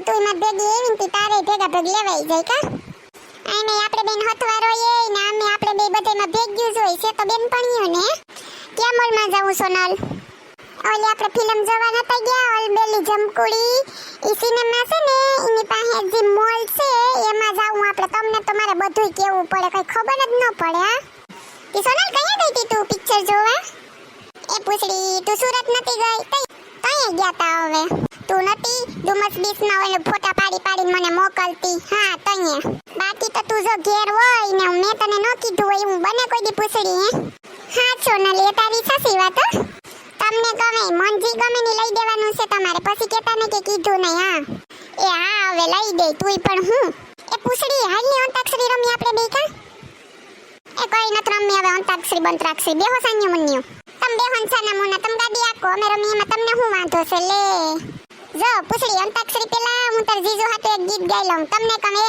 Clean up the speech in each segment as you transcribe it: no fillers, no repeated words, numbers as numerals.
હારું તું માર ભેગી એવી ને તારે ભેગા ભેગ લેવાઈ જાય કા આને આપણે બેન હથવારો એ ને આમે આપણે બે બધામાં ભેગ્યું જ હોય છે તો બેન પણ્યો ને ક્યાં મોલમાં જાવું સોનલ ઓલી આપણે ફિલ્મ જોવા નતા ગયા ઓલ બેલી જમકુડી ઈ સિનેમા છે ને એની પાસે જે મોલ છે એમાં જાવું આપણે તમને તો મારે બધુંય કેવું પડે કઈ ખબર જ ન પડે હા ઈ સોનલ કયા ગઈ તી તું પિક્ચર જોવા એ પૂછડી તું સુરત નથી ગઈ તઈ ગયા તા હવે તું નથી ડુમસ બીચમાં ઓલે ફોટા પાડીને મને મોકલતી હા તઈ બાકી તો તું જો ઘેર હોય ને મેં તને ન કીધું હોય હું બને કોઈ દી પૂછડી હા સોનલ એ તારી સાચી વાત તમને ગમે મનજી ગમે ની લઈ દેવાનું છે તમારે પછી કેતા ને કે કીધું નહીં હા એ હા હવે લઈ દે તુંય પણ હું એ પૂછડી હાલની અંતાક્ષરી રમી આપણે બે કા એ કઈ નત રમી હવે અંતાક્ષરી બંતરાક્ષરી બેહો સાન્યો મુન્યો તમ બેહન છાના મુના તમ ગાડી આકો અમે રમી એમાં તમને શું વાંધો છે લે જો પૂછડી અંતાક્ષરી પેલા હું તાર જીજુ હાટુ એક ગીત ગાઈ લઉં તમને કમે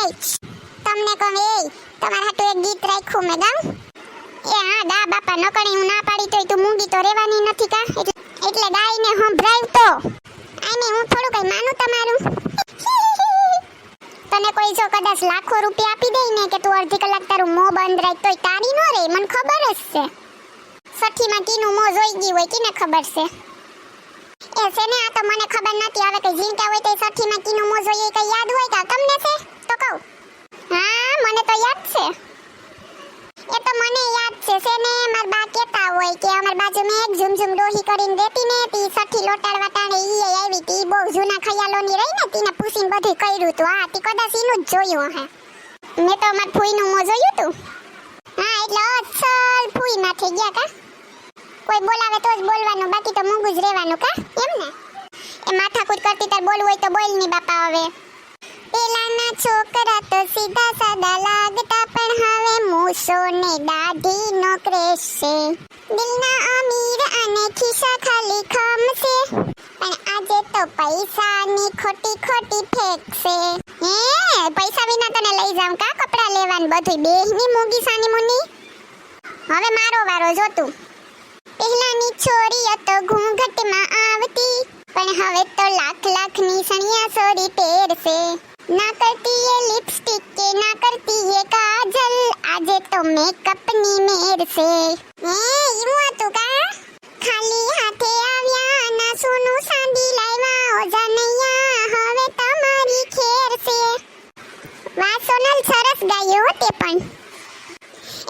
તમારા હાટુ એક ગીત રાખ્યું મે ગાઉં એ હા ગા બાપા નકણી હું ના પાડી તોય તું મૂંગી તો રહેવાની નથી કા એટલે ગાઈને સંભળાવ તો આને હું થોડું કઈ માનું તમારું તને કોઈ જો કદાચ લાખો રૂપિયા આપી દે ને કે તું અડધી કલાક તારું મોં બંધ રાખ તોય તારી નો રે મને ખબર જ છે સઠીમાં કીનું મોં જોઈ ગઈ હોય કીને ખબર છે એ છે ને આ તો મને ખબર નથી હવે કઈ જીનકા હોય તો સઠીમાં કીનું મોં જોઈએ કઈ યાદ હોય કા તમને છે તો કહું હા મને તો યાદ છે એ તો મને યાદ છે ને માર બા કહેતા હોય કે અમાર બાજુમાં એક ઝુમઝુમ ડોહી કરીને રહેતી ને તી સઠી લોટાડવા ટાણે ઈ આવી તી બહુ જૂના ખયાલોની રહી ને તીને પૂછીને બધું કર્યું તું હા તી કદાચ ઈનું જ જોયું હે મેં તો અમાર ફૂઈનું મોં જોયું તું હા એટલે અસલ ફૂઈ ના થઈ ગયા કા કોઈ બોલાવે તો જ બોલવાનું બાકી તો મૂંગું જ રહેવાનું કા એમ ને એ માથાકૂટ કરતી તાર બોલવું હોય તો બોલ ની બાપા હવે પેલાના છોકરા તો સીધા સાદા લાગતા પણ હવે મૂસો ને દાઢી નો ક્રેશ છે દિલના અમીર અને ખિસ્સા ખાલી ખમશે પણ આજે તો પૈસાની ખોટી ફેક છે હે પૈસા વિના તને લઈ જાઉં કા કપડા લેવાનું બધું બેહની મૂગી સાની મુની હવે મારો વારો જોતું પહેલાની છોરીઓ તો ઘૂંઘટમાં આવતી પણ હવે તો લાખની સણિયા સોરી પહેરશે ના કરતી એ લિપસ્ટિક કે ના કરતી એ કાજલ આજે તો મેકઅપ ની મેર છે હે ઈમું હતું કા ખાલી હાથે આવ્યા ના સોનું સાંડી લાવ્યા ઓ જાનૈયા હવે તમારી ખેર છે વાહ સોનલ સરસ ગાયો તે પણ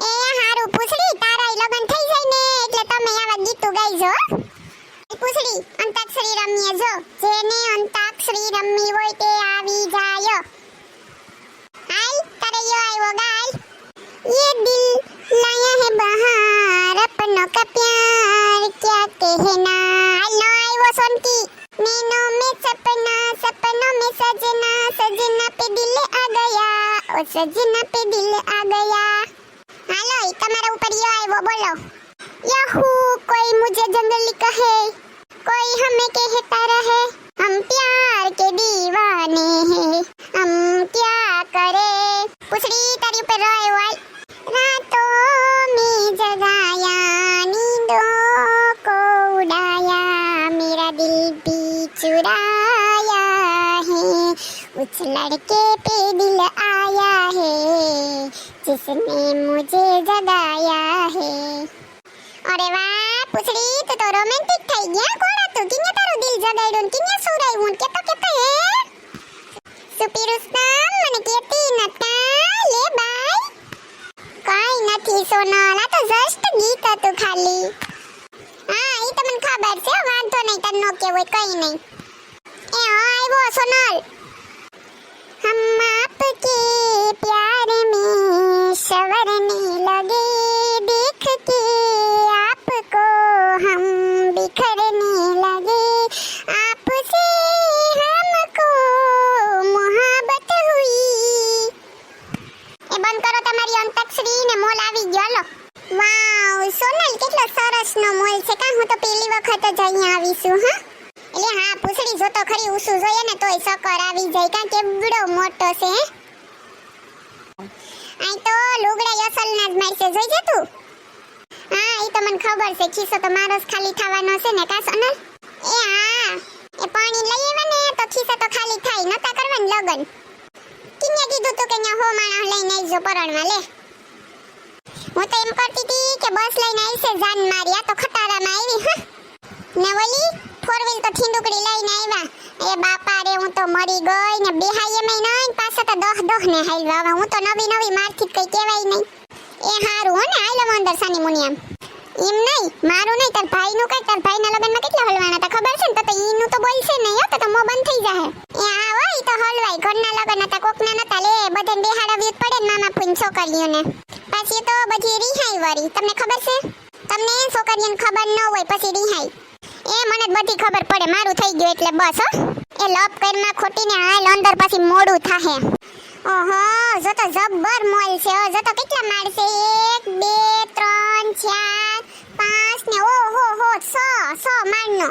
એ હારું પૂછડી તારાય લગન થઈ જાય ને એટલે તમે આવા ગીતો ગાઈજો પૂછડી અંતાક્ષરી રમીએ જો જેને અંતાક્ષરી રમી હોય તે આવી જાય હાલ તારે યો આવ્યો ગાય ये दिल लाया है बहार अपनों का प्यार क्या कहना नो આવ્યો સોનકી नैनों में सपना सपनों में सजना सजना पे दिल आ गया ओ सजना पे दिल आ गया હાલો તમારા ઉપર યો આવ્યો બોલો યહू कोई मुझे जंगली कहे कोई हमें कहता रहे हम प्यार के दीवाने हैं हम क्या करे पूछड़ी तारी ઉપર રોય વાલ रातों में जगाया नींदों को उड़ाया मेरा दिल भी चुराया है उस लड़के पे दिल आया है जिसने मुझे जगाया है अरे वाह पूछड़ी તું તો રોમેન્ટિક થઈ ગયા કોણ હતું કિને તારું દિલ જગાડ્યું કિને સુરાયું કે હે સુપીરુસ્તમ મને કેતી નતા લે બાય કઈ નથી સોનલ આ તો જસ્ટ ગીત હતું ખાલી હા ઈ તો મને ખબર છે વાંધો નહીં તને નો કેવું કઈ નહીં એ આવ્યો સોનલ हम आपके प्यार में संवरने लगे देख के आपको हम बिखरने लगे आपसे हमको मोहब्बत हुई એ બંધ કરો તમારી અંતાક્ષરી ને મોલ આવી ગયો લો વાવ સોનલ કેટલો સરસ નો મોલ છે કા હું તો પહેલી વખત જ અહીંયા આવી છું હા એટલે હા પૂછડી જો તો ખરી ઉસુ જોઈએ ને તોય સકર આવી જાય કા કેવડો મોટો છે આઈ તો લુગડા યસલના જ મારશે જોઈ જે તું હા ઈ તો મને ખબર છે ખીસો તો મારો જ ખાલી થવાનો છે ને કા સોનલ એ હા એ પાણી લઈ આવે ને તો ખીસો તો ખાલી થાય નતા કરવા લગન કિને કીધું તું કે ન્યા હો માણસ લઈને આવજો પરણવા લે. હું તો એમ કરતી હતી કે બસ લઈને આવી છે જાન મારી, આ તો ખટારામાં આવી. ને ઓલી ફોર વ્હીલ તો થીંદુકડી લઈને આવ્યા. એ બાપા રે, હું તો મરી ગઈ ને બેહાઈ એમ નહીં, પાછા તો દહ ને હાલવા. હવે હું તો નવી મારથી કઈ કહેવાય નહીં. એ હારું હો ને, હાલો અંદર સાની મુનિયામ. એમ નહીં, મારું નહીં, તાર ભાઈનું કઈ. તાર ભાઈના લગનમાં કેટલા હલવાના હતા ખબર છે ને? તો ઈનું તો બોલશે નહીં હો, તો મો બંધ થઈ જાહે. એ આ હોય તો હલવાય. ઘરના લગન હતા, કોકના નતા. લે બધાને બેહાડવી જ પડે ને મામા ફૂઈન છોકરીઓને. પછી તો બધી રિહાઈ વાળી. તમને ખબર છે? તમને છોકરીઓને ખબર ન હોય પછી રિહાઈ. એ મને બધી ખબર પડે, મારું થઈ ગયું એટલે બસ હો. એ લપ કરમાં ખોટીને હાલ અંદર પછી મોડું થાહે. ઓહો, જો તો જબ્બર મોલ છે. જો તો કેટલા માળ છે? 1 2 3 4 5 ને ઓહો હો 6 માળનો.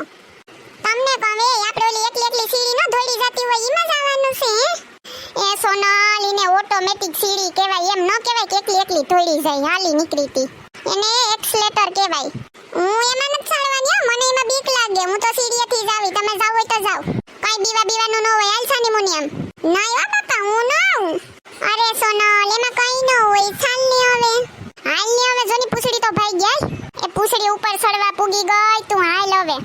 તમને કહે આપણે ઓલી એકલી સીડી ન ધોળી જતી હોય એમાં જવાનું છે. એ સોનલ, એને ઓટોમેટિક સીડી કહેવાય, એમ ન કહેવાય કે એકલી ધોળી જાય હાલી નીકળીતી. એને એક્સલેટર કહેવાય. હું એમાં નથી ચાલવાની, મને એમાં બીક લાગે. હું તો સીડીએથી જ આવી. તમે જાવ હોય તો જાવ, કઈ બીવાનું ન હોય. હાલ છાની મુનિયામ. નહીં વા બાપા, હું ન આવું. અરે સોનલ, એમાં કઈ ન હોય. ચાલ ની હવે, હાલ ની હવે. જોની પૂછડી તો ભાઈ ગયા. એ પૂછડી ઉપર ચડવા પૂગી ગઈ. તું હાલ હવે.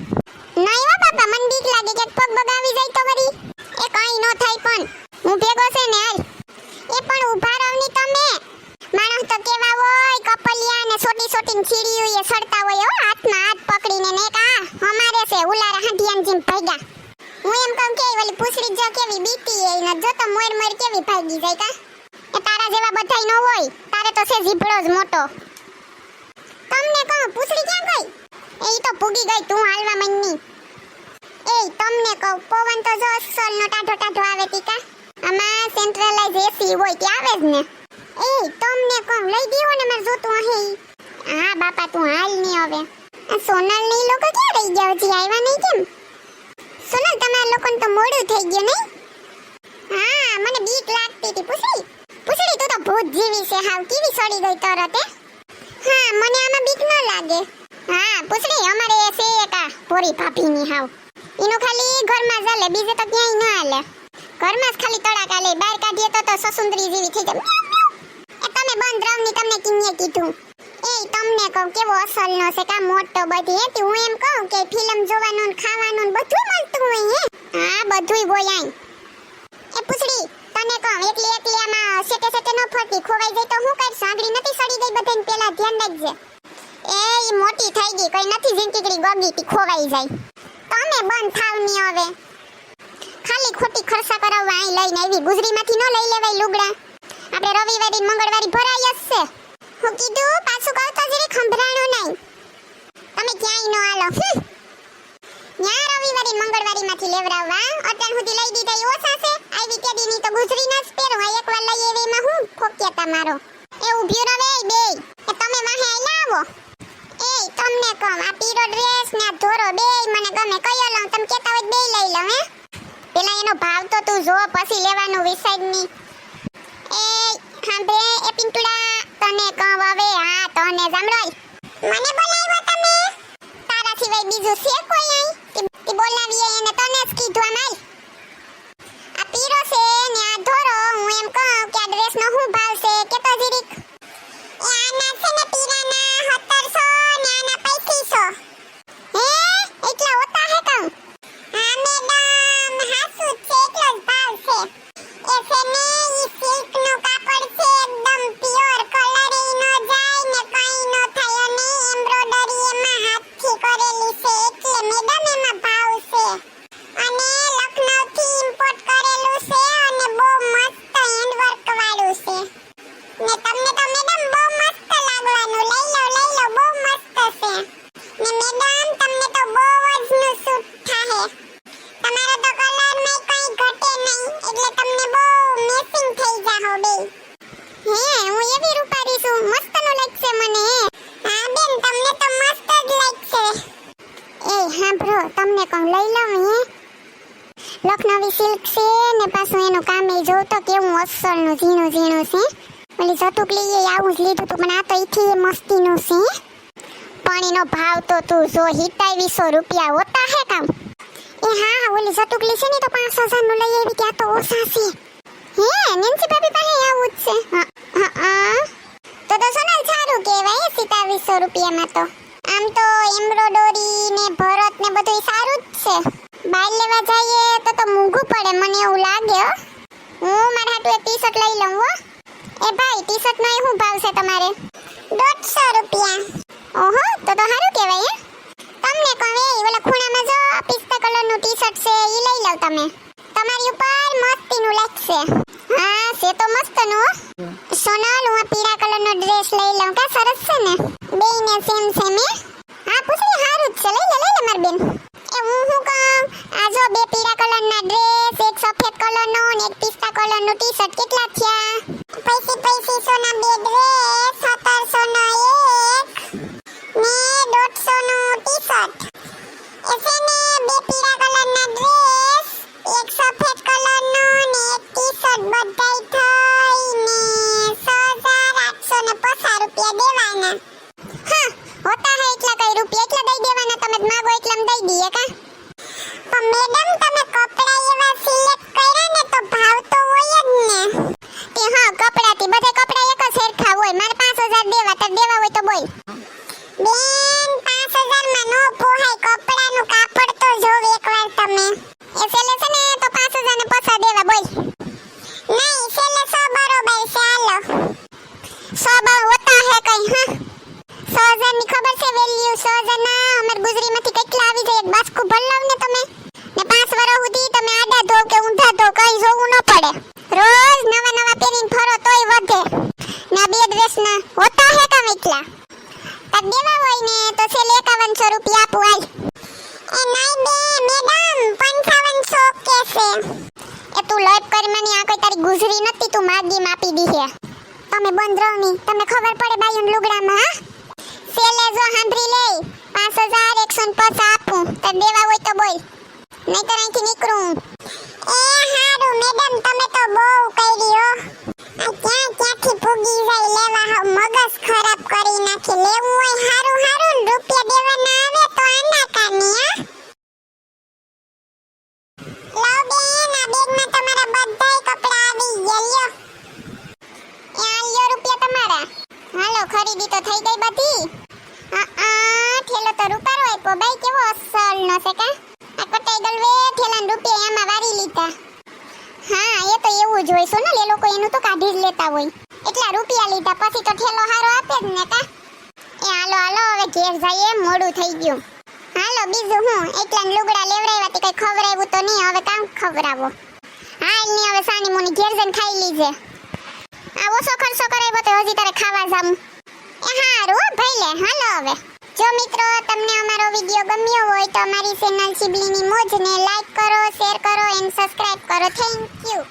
નહીં વા બાપા, મને બીક લાગે કે પગ બગાવી જાય તો વળી. એ કઈ ન થાય, પણ હું ભેગો છે ને. હાલ. એ પણ ઊભા રહો ની તમે. માણસ તો કેવા હોય, કપલિયા ને છોટી સીડીઓ એ સડતા હોય હો, હાથમાં હાથ પકડીને. ને કા અમારે છે ઉલારા હાંડિયાન જેમ ભાગ્યા. હું એમ કહું કે ઓલી પૂછડી જો કેવી બીતી એ ન જો તો મોર કેવી ભાગી જાય. કા એ તારા જેવા બધાય ન હોય, તારે તો છે જીભડો જ મોટો. તમને કહું પૂછડી ક્યાં ગઈ? એ તો પૂગી ગઈ. તું હાલવા મનની. એ તમને કહું પવન તો જો અસલનો ટાઢો આવે ટીકા. આમાં સેન્ટ્રલાઇઝ એસી હોય કે આવે જ ને. એ તમને કહું લઈ દીવો ને માર જોતું હે. હા બાપા, તું હાલ ની હવે. આ સોનલ ની લોકો ક્યાં રહી ગયા? હજી આવ્યા નહીં કેમ? સોનલ, તમારા લોકોને તો મોડું થઈ ગયું નહીં? હા, મને બીક લાગતી હતી. પૂછડી તું તો ભૂત જેવી છે હાવ. કેવી સડી ગઈ તરત હે? હા, મને આમાં બીક ન લાગે. હા પૂછડી, અમારે છે એક આ ભોરી ભાભીની હાવ. એનું ખાલી ઘરમાં ચાલે, બીજે તો ક્યાંય ન હાલે. ઘરમાં જ ખાલી તડાકા લે, બહાર કાઢીએ તો સસુંદરી જેવી થઈ જાય. એ તમે બંધ રહો ની, તમને કિન્ને કીધું. એ તમને કહું કેવો અસલનો છે કા મોટો બધી. એથી હું એમ કહું કે ફિલ્મ જોવાનું ને ખાવાનું બધું મળતું હોય. હે હા, બધુંય હોય આઈ. એ પૂછડી તને કહું એકલી આમાં સેટે ન ફરતી. ખોવાઈ જાય તો હું કરીશ? આગળી નથી સડી ગઈ બધાને? પેલા ધ્યાન રાખજે. એ મોટી થઈ ગઈ, કઈ નથી જિંદગી ગગી તી ખોવાઈ જાય. તમે બંધ થાવ ની હવે. ખાલી ખોટી ખર્ચા કરાવવા અહીં લઈને આવી. ગુજરીમાંથી ન લઈ લેવાય લુગડા. આપણે રવિવારી મંગળવારી ભરાય જ છે. હું કીધું પાછું કહું તો જરી ખંભરાણું નહીં. તમે ક્યાંય ન હાલો. ન્યા રવિવારી મંગળવારીમાંથી લેવરાવવા. અત્યાર સુધી લઈ દીધા એ ઓછા છે. આવી કેદીની તો ગુજરી ન જ પહેરો. એકવાર લઈ એવી એમાં હું ફોક્યા તમારો. એ ઊભી રવે બે. એ તમે વાહે આઈલા આવો. એ તમને કહું આ પીરો ડ્રેસ ને આ ધોરો બે મને ગમે. કયો લઉં? તમે કહેતા હોય બે લઈ લઉં. હે પેલા એનો ભાવ તો તું જો, પછી લેવાનું વિસાઈડ ની. એ સાંભળે એ પિંટુડા, તને કહું હવે. હા તને જામરોય. મને બોલાવ્યો તમે? તારા સિવાય બીજું છે કોઈ અહીં કે બોલાવીએ એને? તને જ કીધું. આમ આ પીરો છે ને આ ધોરો. હું એમ કહું કે આ ડ્રેસ નો શું ભાવ છે કે તો જીરીક. એ આના છે ને પીરાના 1700 ને આના 3500. હે એટલા હોતા હે કહું? હા મેડમ, હાસુ છે એટલો જ ભાવ છે. એ છે ને ઈ સિલ્ક નું કાપડ છે, એકદમ પ્યોર. કલર ઈ ન જાય ને કઈ ન થાય. અને એમ્બ્રોઇડરી એમાં હાથથી કરેલી છે એટલે મેડમ એમાં ભાવ છે. અને લખનઉ થી ઇમ્પોર્ટ કરેલું છે અને બહુ મસ્ત હેન્ડવર્ક વાળું છે. ને તમને તો મેડમ બહુ મસ્ત લાગવાનું. લઈ લો બહુ મસ્ત છે. ને મેડમ તમને તો બહુ જ નું સૂટ થાહે. તમારો તો કલર મે કઈ ઘટે નહીં એટલે તમને બહુ મેચિંગ થઈ જાહો બે. હે હું એવી રૂપારી છું, મસ્ત નો લાગશે મને. હા બેન, તમને તો મસ્ત જ લાગશે. એ હા બ્રો, તમને કહું લઈ લઉં. હે લખનવી સિલ્ક છે ને પાછું એનું કામ એ જોવ તો કેવું અસલનું ઝીણું છે. ઓલી જતુકલી એ આવું જ લીધું તું, પણ આ તો ઈથી મસ્તીનું છે. પણ એનો ભાવ તો તું જો 2700 રૂપિયા હોતા હે કામ. એ હા ઓલી સટુકલી છે ને તો 5000 નું લઈ આવી કે આ તો ઓછા છે હે નેન્સી ભાભી પાસે આવું જ છે તો સોનલ સારું કહેવાય 2700 રૂપિયામાં તો આમ તો એમ્બ્રોડરી ને ભરત ને બધું સારું જ છે બાર લેવા જઈએ તો મોંઘું પડે મને એવું લાગે હો હું મારા હાટુ એક ટી-શર્ટ લઈ લઉં હો એ ભાઈ ટી-શર્ટ નો શું ભાવ છે તમારે 150 રૂપિયા ઓહો તો સારું કહેવાય હે તમને કહે ઓલા ખૂણામાં જો પિસ્તા કલરનું ટી-શર્ટ છે ઈ લઈ લઉં તમે તમારી ઉપર મસ્તીનું લાગશે હા છે તો મસ્તનું સોનલ હું આ પીળા કલરનો ડ્રેસ લઈ લઉં કા સરસ છે ને બેયને સેમ સેમ હે હા પૂછડી સારું જ છે લઈ લે માર બેન એ હું કહું આ જો બે પીળા કલરના ડ્રેસ એક સફેદ કલરનો અને એક પિસ્તા કલરનું ટી-શર્ટ કેટલા થયા પૈસી સોના બે ડ્રેસ 1700 નો એક ને 150 નું ટી-શર્ટ એસેને બે પીળા કલરના ડ્રેસ એક સફેદ કલરનો ને એક ટી-શર્ટ બધાય થઈને 6850 રૂપિયા દેવાના હા હોતા હે એટલા કઈ રૂપિયા એટલા દઈ દેવાના તમે માંગો એટલા દઈ દઈએ કા પણ મેડમ તમે કપડા એવા સિલેક્ટ કર્યા ને તો ભાવ તો હોય જ ને તે હા કપડાથી બધે કપડા એક જ સરખા હોય મારે 5000 દેવા તો દેવા હોય તો બોલ બેન 5000 માં નો પોહાય કપડાનું કાપડ તો જોવ એકવાર તમે એ સેલે છે ને તો 5000 ને પછા દેવા બોલ નહીં સેલે 100 બરોબર છે હાલો 100 બા હોતા હે કઈ હા 6000 ની ખબર છે વેલ્યુ 6000 ના અમાર ગુજરીમાંથી કેટલા આવી જાય એક બાસ્કુ ભરલાવ ને તમે ને 5 વર્ષ સુધી તમે આડા ધો કે ઊંધા ધો કઈ જોવું ન પડે રોજ નવા પહેરીને ફરો તોય વધે ના બે ડ્રેસ ના હોતા હે કા એટલા તક દેવા હોય ને તો સેલ 5100 રૂપિયા આપું આઈ એ નહીં બે મેડમ 5500 કે છે એ તું લાઈપ કરી મને આ કોઈ તારી ગુજરી નથી તું માગી માપી દી છે તમે બંધ રહો ની તમને ખબર પડે બાયુન લુગડામાં હા સેલે જો હાંભરી લે 5150 આપું તો દેવા હોય તો બોલ નહીતર અહીંથી નીકળું એ હારું મેડમ તમે તો બહુ કરી હો આ ક્યાંથી પૂગી જાય લેવા હા મગજ ખરાબ કરી નાખી લેવું હોય હારું રૂપિયા દેવાના આવે તો આના કાની હા લો બેન આ બેગમાં તમારા બધાય કપડા આવી ગયા લ્યો રૂપિયા તમારા હાલો ખરીદી તો થઈ ગઈ બધી ઠેલો તો રૂપારો આપ્યો બાઈ કેવો અસલ નો છે કા આ કટાઈ ગલવે ઠેલાન રૂપિયા એમાં વારી લીધા હા એ તો એવું જ હોય સોનલ એ લોકો એનું તો કાઢી જ લેતા હોય એટલા રૂપિયા લીધા પછી તો ઠેલો હારો આપે જ ને કા એ હાલો હવે ઘેર જઈએ મોડું થઈ ગયું હાલો બીજું હું એટલા લુગડા લેવરાવ્યા તે કઈ ખવરાવ્યું તો નહીં હવે કામ ખવરાવો હાલ ની હવે સાની મોની ઘેર જઈને ખાઈ લીજે આ ઓછો ખર્ચો કરાવ્યો તો હજી તારે ખાવા જામ એ હારું ભાઈ લે હાલો હવે જો મિત્રો તમને અમારો વિડિયો ગમ્યો હોય તો અમારી ચેનલ શિબલીની મોજને લાઈક કરો શેર કરો એન્ડ સબસ્ક્રાઇબ કરો થેન્ક યુ